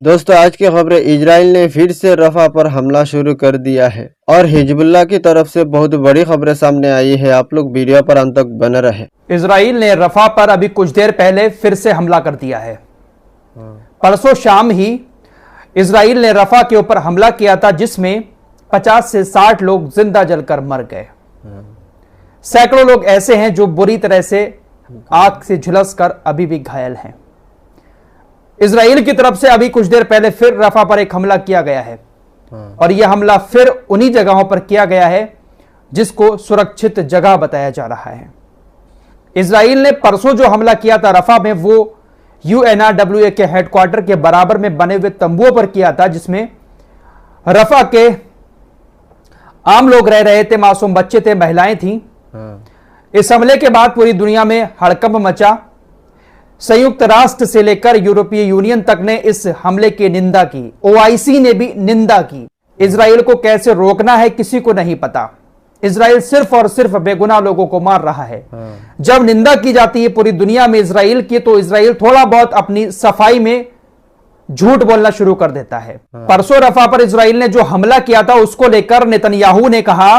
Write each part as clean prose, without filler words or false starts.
दोस्तों आज की खबरें, इजराइल ने फिर से रफा पर हमला शुरू कर दिया है और हिजबुल्लाह की तरफ से बहुत बड़ी खबरें सामने आई है। आप लोग वीडियो पर अंत तक बने रहे। इजराइल ने रफा पर अभी कुछ देर पहले फिर से हमला कर दिया है। परसों शाम ही इजराइल ने रफा के ऊपर हमला किया था, जिसमें 50 से 60 लोग जिंदा जलकर मर गए। सैकड़ों लोग ऐसे हैं जो बुरी तरह से आग से झुलस कर अभी भी घायल हैं। इजराइल की तरफ से अभी कुछ देर पहले फिर रफा पर एक हमला किया गया है और यह हमला फिर उन्हीं जगहों पर किया गया है जिसको सुरक्षित जगह बताया जा रहा है। इजराइल ने परसों जो हमला किया था रफा में, वो UNRWA के हेडक्वार्टर के बराबर में बने हुए तंबुओं पर किया था, जिसमें रफा के आम लोग रह रहे थे, मासूम बच्चे थे, महिलाएं थीं। इस हमले के बाद पूरी दुनिया में हड़कंप मचा। संयुक्त राष्ट्र से लेकर यूरोपीय यूनियन तक ने इस हमले की निंदा की। OIC ने भी निंदा की। इजराइल को कैसे रोकना है किसी को नहीं पता। इजराइल सिर्फ और सिर्फ बेगुनाह लोगों को मार रहा है। जब निंदा की जाती है पूरी दुनिया में इजराइल की, तो इजराइल थोड़ा बहुत अपनी सफाई में झूठ बोलना शुरू कर देता है। परसों रफा पर इजराइल ने जो हमला किया था, उसको लेकर नेतन्याहू ने कहा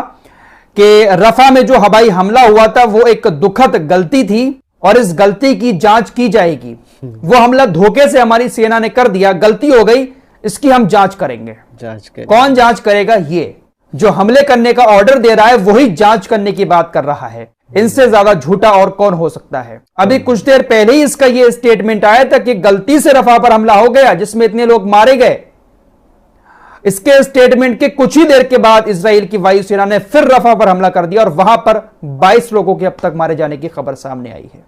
कि रफा में जो हवाई हमला हुआ था वो एक दुखद गलती थी और इस गलती की जांच की जाएगी। वो हमला धोखे से हमारी सेना ने कर दिया, गलती हो गई, इसकी हम जांच करेंगे। कौन जांच करेगा? ये जो हमले करने का ऑर्डर दे रहा है वही जांच करने की बात कर रहा है। इनसे ज्यादा झूठा और कौन हो सकता है। अभी कुछ देर पहले ही इसका ये स्टेटमेंट आया था कि गलती से रफा पर हमला हो गया जिसमें इतने लोग मारे गए। इसके स्टेटमेंट के कुछ ही देर के बाद इजराइल की वायुसेना ने फिर रफा पर हमला कर दिया और वहां पर 22 लोगों के अब तक मारे जाने की खबर सामने आई है।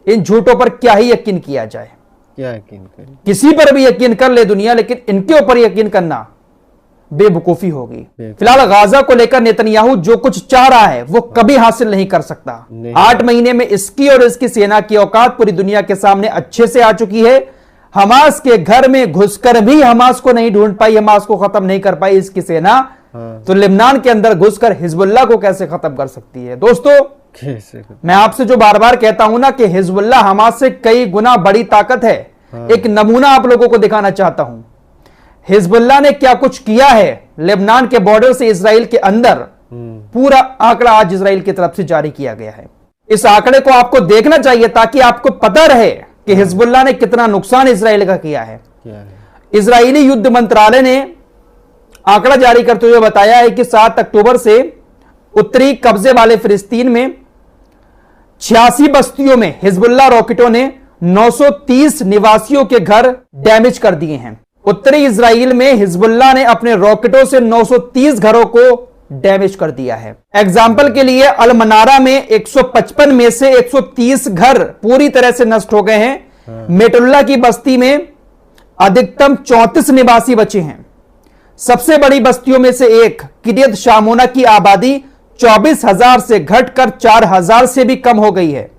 इन झूठों पर क्या ही यकीन किया जाए? क्या यकीन करें? किसी पर भी यकीन कर ले दुनिया, लेकिन इनके ऊपर यकीन करना बेवकूफी होगी। फिलहाल गाजा को लेकर नेतन्याहू जो कुछ चाह रहा है वो कभी हासिल नहीं कर सकता। 8 महीने में इसकी और इसकी सेना की औकात पूरी दुनिया के सामने अच्छे से आ चुकी है। हमास के घर में घुसकर भी हमास को नहीं ढूंढ पाई, हमास को खत्म नहीं कर पाई इसकी सेना, तो लेबनान के अंदर घुसकर हिजबुल्लाह को कैसे खत्म कर सकती है? दोस्तों, मैं आपसे जो बार बार कहता हूं ना कि हिजबुल्लाह हमास से कई गुना बड़ी ताकत है। एक नमूना आप लोगों को दिखाना चाहता हूं। हिजबुल्लाह ने क्या कुछ किया है लेबनान के बॉर्डर से इजराइल के अंदर, पूरा आंकड़ा आज इजराइल की तरफ से जारी किया गया है। इस आंकड़े को आपको देखना चाहिए ताकि आपको पता रहे कि हिजबुल्लाह ने कितना नुकसान इजराइल का किया है। इजरायली युद्ध मंत्रालय ने आंकड़ा जारी करते हुए बताया है कि 7 अक्टूबर से उत्तरी कब्जे वाले फिलिस्तीन में 86 बस्तियों में हिजबुल्लाह रॉकेटों ने 930 निवासियों के घर डैमेज कर दिए हैं। उत्तरी इजराइल में हिजबुल्लाह ने अपने रॉकेटों से 930 घरों को डैमेज कर दिया है। एग्जाम्पल के लिए अल मनारा में 155 में से 130 घर पूरी तरह से नष्ट हो गए हैं। मेटुल्ला की बस्ती में अधिकतम 34 निवासी बचे हैं। सबसे बड़ी बस्तियों में से एक किरियत शामोना की आबादी 24,000 से घटकर 4,000 से भी कम हो गई है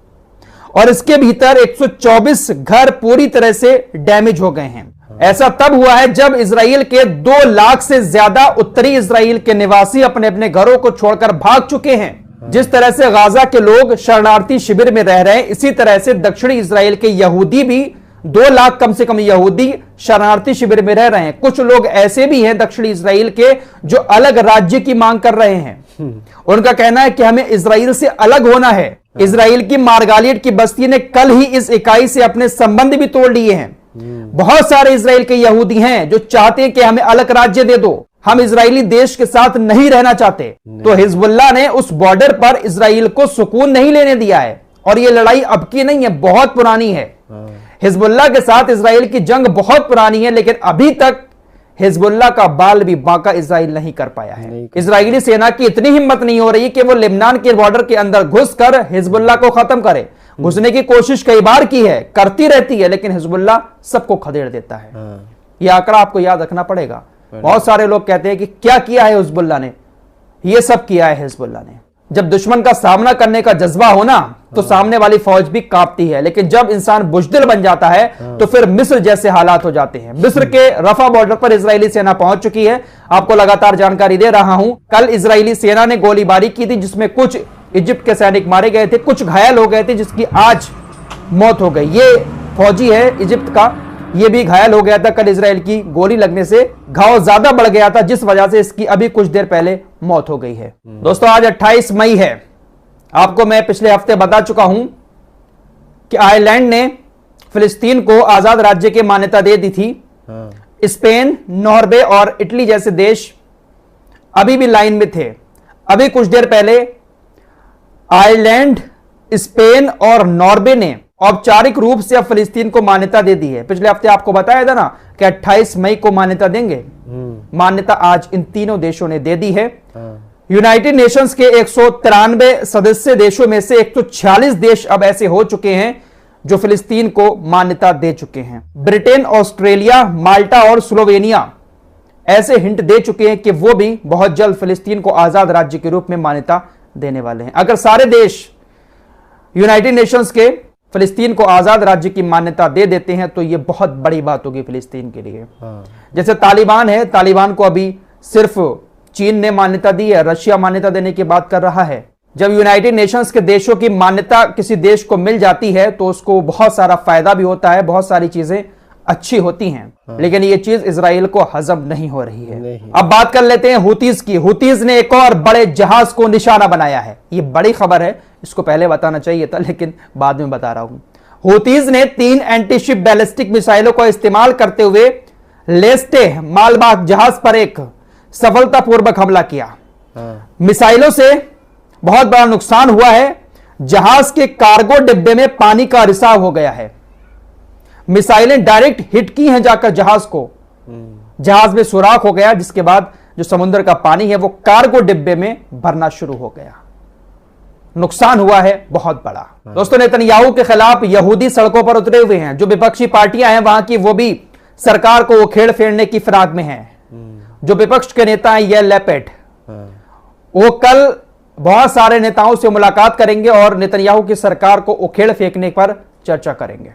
और इसके भीतर 124 घर पूरी तरह से डैमेज हो गए हैं। ऐसा तब हुआ है जब इजराइल के 2 लाख से ज्यादा उत्तरी इजराइल के निवासी अपने अपने घरों को छोड़कर भाग चुके हैं। जिस तरह से गाजा के लोग शरणार्थी शिविर में रह रहे हैं, इसी तरह से दक्षिणी इजराइल के यहूदी भी 2 लाख कम से कम यहूदी शरणार्थी शिविर में रह रहे हैं। कुछ लोग ऐसे भी हैं दक्षिणी इजराइल के जो अलग राज्य की मांग कर रहे हैं। उनका कहना है कि हमें इजराइल से अलग होना है। इजराइल की मार्गालियट की बस्ती ने कल ही इस इकाई से अपने संबंध भी तोड़ लिए हैं। बहुत सारे इजराइल के यहूदी हैं जो चाहते हैं कि हमें अलग राज्य दे दो, हम इजरायली देश के साथ नहीं रहना चाहते। तो हिजबुल्लाह ने उस बॉर्डर पर इजराइल को सुकून नहीं लेने दिया है और यह लड़ाई अब की नहीं है, बहुत पुरानी है। हिजबुल्लाह के साथ इजराइल की जंग बहुत पुरानी है, लेकिन अभी तक हिजबुल्लाह का बाल भी बांका इजराइल नहीं कर पाया है। इजरायली सेना की इतनी हिम्मत नहीं हो रही कि वो लेबनान के बॉर्डर के अंदर घुसकर हिजबुल्लाह को खत्म करे। घुसने की कोशिश कई बार की है, करती रहती है, लेकिन हिजबुल्लाह सबको खदेड़ देता है। यह आंकड़ा आपको याद रखना पड़ेगा। बहुत सारे लोग कहते हैं कि क्या किया है हिजबुल्लाह ने? यह सब किया है हिजबुल्लाह ने। जब दुश्मन का सामना करने का जज्बा हो ना, तो सामने वाली फौज भी कांपती है, लेकिन जब इंसान बुजदिल बन जाता है तो फिर मिस्र जैसे हालात हो जाते हैं। मिस्र के रफा बॉर्डर पर इजरायली सेना पहुंच चुकी है। आपको लगातार जानकारी दे रहा हूं। कल इजरायली सेना ने गोलीबारी की थी जिसमें कुछ इजिप्ट के सैनिक मारे गए थे, कुछ घायल हो गए थे, जिसकी आज मौत हो गई। ये फौजी है इजिप्ट का, ये भी घायल हो गया था। कल इजराइल की गोली लगने से घाव ज्यादा बढ़ गया था, जिस वजह से इसकी अभी कुछ देर पहले मौत हो गई है। दोस्तों आज 28 मई है। आपको मैं पिछले हफ्ते बता चुका हूं कि आयरलैंड ने फिलिस्तीन को आजाद राज्य की मान्यता दे दी थी। स्पेन, नॉर्वे और इटली जैसे देश अभी भी लाइन में थे। अभी कुछ देर पहले आयरलैंड, स्पेन और नॉर्वे ने औपचारिक रूप से अब फिलिस्तीन को मान्यता दे दी है। पिछले हफ्ते आपको बताया था ना कि 28 मई को मान्यता देंगे। मान्यता आज इन तीनों देशों ने दे दी है। यूनाइटेड नेशंस के 193 सदस्य देशों में से 146 देश अब ऐसे हो चुके हैं जो फिलिस्तीन को मान्यता दे चुके हैं। ब्रिटेन, ऑस्ट्रेलिया, माल्टा और स्लोवेनिया ऐसे हिंट दे चुके हैं कि वो भी बहुत जल्द फिलिस्तीन को आजाद राज्य के रूप में मान्यता देने वाले हैं। अगर सारे देश यूनाइटेड नेशंस के फिलिस्तीन को आजाद राज्य की मान्यता दे देते हैं तो यह बहुत बड़ी बात होगी फिलिस्तीन के लिए। जैसे तालिबान है, तालिबान को अभी सिर्फ चीन ने मान्यता दी है, रशिया मान्यता देने की बात कर रहा है। जब यूनाइटेड नेशंस के देशों की मान्यता किसी देश को मिल जाती है तो उसको बहुत सारा फायदा भी होता है, बहुत सारी चीजें अच्छी होती हैं। लेकिन ये चीज इजराइल को हजम नहीं हो रही है। अब बात कर लेते हैं हुतीज की। हुतीज ने एक और बड़े जहाज को निशाना बनाया है। ये बड़ी खबर है, इसको पहले बताना चाहिए था लेकिन बाद में बता रहा हूं। हुतीज ने 3 एंटीशिप बैलिस्टिक मिसाइलों का इस्तेमाल करते हुए लेस्टे मालवाहक जहाज पर एक सफलतापूर्वक हमला किया। मिसाइलों से बहुत बड़ा नुकसान हुआ है। जहाज के कार्गो डिब्बे में पानी का रिसाव हो गया है। मिसाइलें डायरेक्ट हिट की हैं जाकर जहाज को, जहाज में सुराख हो गया, जिसके बाद जो समुद्र का पानी है वो कार्गो डिब्बे में भरना शुरू हो गया। नुकसान हुआ है बहुत बड़ा। दोस्तों नेतन्याहू के खिलाफ यहूदी सड़कों पर उतरे हुए हैं। जो विपक्षी पार्टियां हैं वहां की, वो भी सरकार को उखेड़ फेरने की फिराक में हैं। जो विपक्ष के नेता हैं ये लेपेट, वो कल बहुत सारे नेताओं से मुलाकात करेंगे और नेतन्याहू की सरकार को उखेड़ फेंकने पर चर्चा करेंगे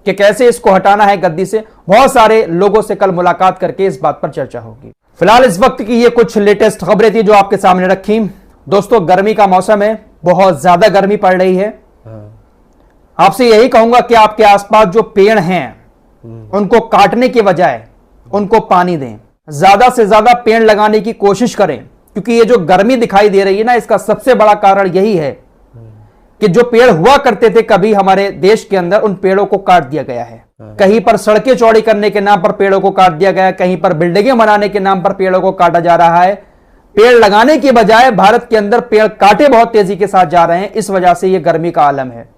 कि कैसे इसको हटाना है गद्दी से। बहुत सारे लोगों से कल मुलाकात करके इस बात पर चर्चा होगी। फिलहाल इस वक्त की ये कुछ लेटेस्ट खबरें थी जो आपके सामने रखी। दोस्तों गर्मी का मौसम है, बहुत ज्यादा गर्मी पड़ रही है। आपसे यही कहूंगा कि आपके आसपास जो पेड़ हैं उनको काटने के बजाय उनको पानी दें। ज्यादा से ज्यादा पेड़ लगाने की कोशिश करें, क्योंकि ये जो गर्मी दिखाई दे रही है ना, इसका सबसे बड़ा कारण यही है कि जो पेड़ हुआ करते थे कभी हमारे देश के अंदर, उन पेड़ों को काट दिया गया है। कहीं पर सड़कें चौड़ी करने के नाम पर पेड़ों को काट दिया गया है, कहीं पर बिल्डिंगें बनाने के नाम पर पेड़ों को काटा जा रहा है। पेड़ लगाने के बजाय भारत के अंदर पेड़ काटे बहुत तेजी के साथ जा रहे हैं। इस वजह से यह गर्मी का आलम है।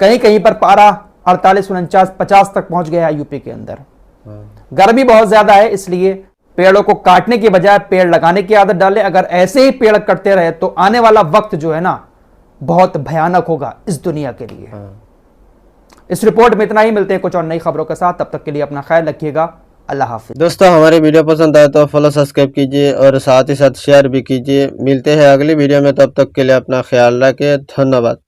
कहीं कहीं पर पारा 48, 49, 50 तक पहुंच गया है यूपी के अंदर। गर्मी बहुत ज्यादा है, इसलिए पेड़ों को काटने के बजाय पेड़ लगाने की आदत डालें। अगर ऐसे ही पेड़ कटते रहे तो आने वाला वक्त जो है ना, बहुत भयानक होगा इस दुनिया के लिए। इस रिपोर्ट में इतना ही। मिलते हैं कुछ और नई खबरों के साथ। तब तक के लिए अपना ख्याल रखिएगा। अल्लाह हाफिज। दोस्तों हमारी वीडियो पसंद आए तो फॉलो, सब्सक्राइब कीजिए और साथ ही साथ शेयर भी कीजिए। मिलते हैं अगली वीडियो में, तब तक के लिए अपना ख्याल रखें। धन्यवाद।